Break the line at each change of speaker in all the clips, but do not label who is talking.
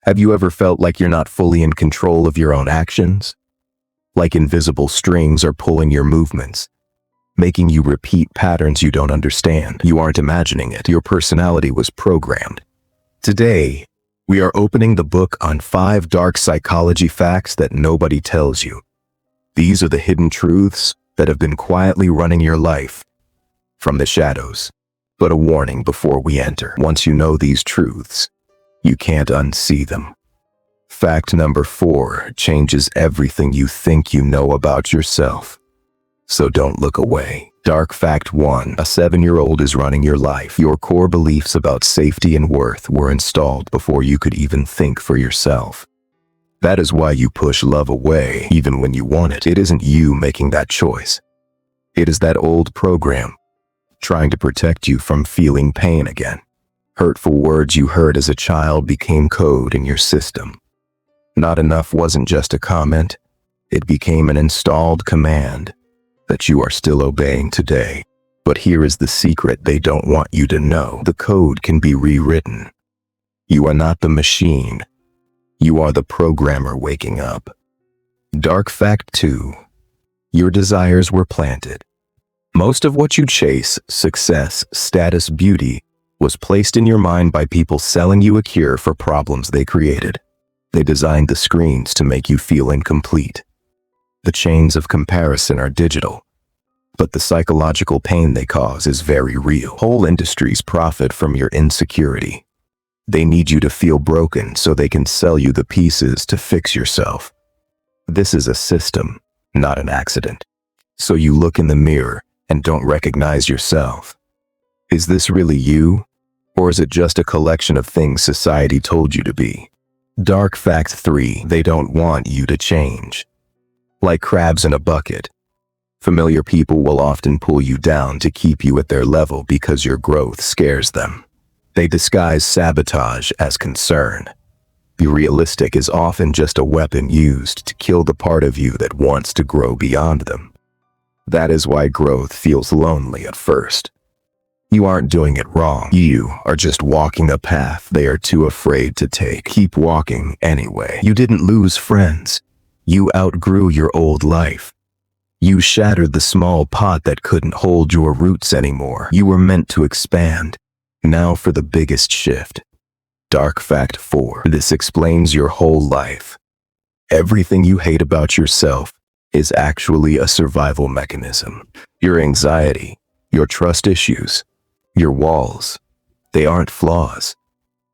Have you ever felt like you're not fully in control of your own actions? Like invisible strings are pulling your movements, making you repeat patterns you don't understand. You aren't imagining it. Your personality was programmed. Today, we are opening the book on 5 dark psychology facts that nobody tells you. These are the hidden truths that have been quietly running your life from the shadows. But a warning before we enter. Once you know these truths, you can't unsee them. Fact number 4 changes everything you think you know about yourself. So don't look away. Dark fact 1. A 7-year-old is running your life. Your core beliefs about safety and worth were installed before you could even think for yourself. That is why you push love away, even when you want it. It isn't you making that choice. It is that old program, trying to protect you from feeling pain again. Hurtful words you heard as a child became code in your system. Not enough wasn't just a comment. It became an installed command that you are still obeying today. But here is the secret they don't want you to know. The code can be rewritten. You are not the machine. You are the programmer waking up. Dark fact 2. Your desires were planted. Most of what you chase, success, status, beauty, was placed in your mind by people selling you a cure for problems they created. They designed the screens to make you feel incomplete. The chains of comparison are digital, but the psychological pain they cause is very real. Whole industries profit from your insecurity. They need you to feel broken so they can sell you the pieces to fix yourself. This is a system, not an accident. So you look in the mirror and don't recognize yourself. Is this really you? Or is it just a collection of things society told you to be? Dark fact 3. They don't want you to change. Like crabs in a bucket, familiar people will often pull you down to keep you at their level because your growth scares them. They disguise sabotage as concern. Be realistic is often just a weapon used to kill the part of you that wants to grow beyond them. That is why growth feels lonely at first. You aren't doing it wrong. You are just walking a path they are too afraid to take. Keep walking anyway. You didn't lose friends. You outgrew your old life. You shattered the small pot that couldn't hold your roots anymore. You were meant to expand. Now for the biggest shift. Dark fact 4. This explains your whole life. Everything you hate about yourself is actually a survival mechanism. Your anxiety, your trust issues, your walls, they aren't flaws.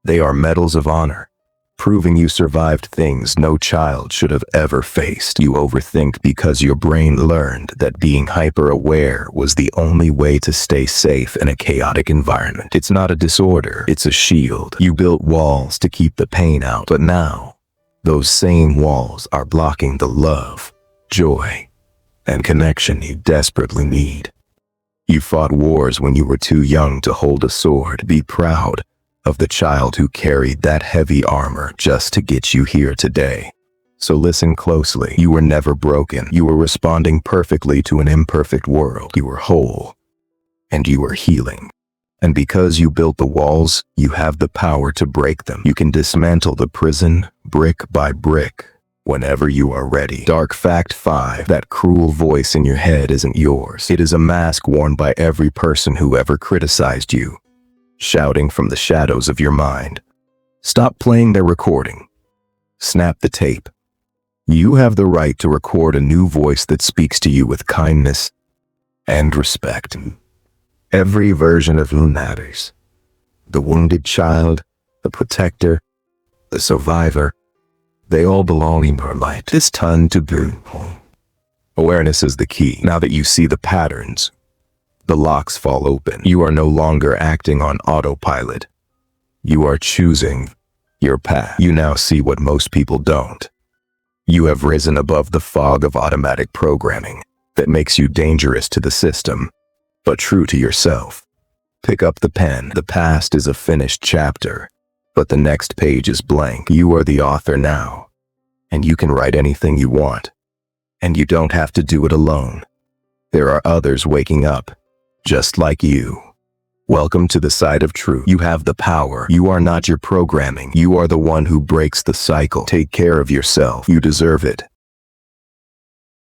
They are medals of honor, proving you survived things no child should have ever faced. You overthink because your brain learned that being hyper-aware was the only way to stay safe in a chaotic environment. It's not a disorder, it's a shield. You built walls to keep the pain out, but now, those same walls are blocking the love, joy, and connection you desperately need. You fought wars when you were too young to hold a sword. Be proud of the child who carried that heavy armor just to get you here today. So listen closely. You were never broken. You were responding perfectly to an imperfect world. You were whole, and you were healing. And because you built the walls, you have the power to break them. You can dismantle the prison brick by brick whenever you are ready. Dark fact 5. That cruel voice in your head isn't yours. It is a mask worn by every person who ever criticized you, shouting from the shadows of your mind. Stop playing their recording. Snap the tape. You have the right to record a new voice that speaks to you with kindness and respect. Every version of you matters. The wounded child, the protector, the survivor, they all belong in your light. This time to be. Awareness is the key. Now that you see the patterns, the locks fall open. You are no longer acting on autopilot. You are choosing your path. You now see what most people don't. You have risen above the fog of automatic programming that makes you dangerous to the system, but true to yourself. Pick up the pen. The past is a finished chapter, but the next page is blank. You are the author now, and you can write anything you want. And you don't have to do it alone. There are others waking up, just like you, Welcome to the side of truth. You have the power. You are not your programming. You are the one who breaks the cycle. Take care of yourself. You deserve it.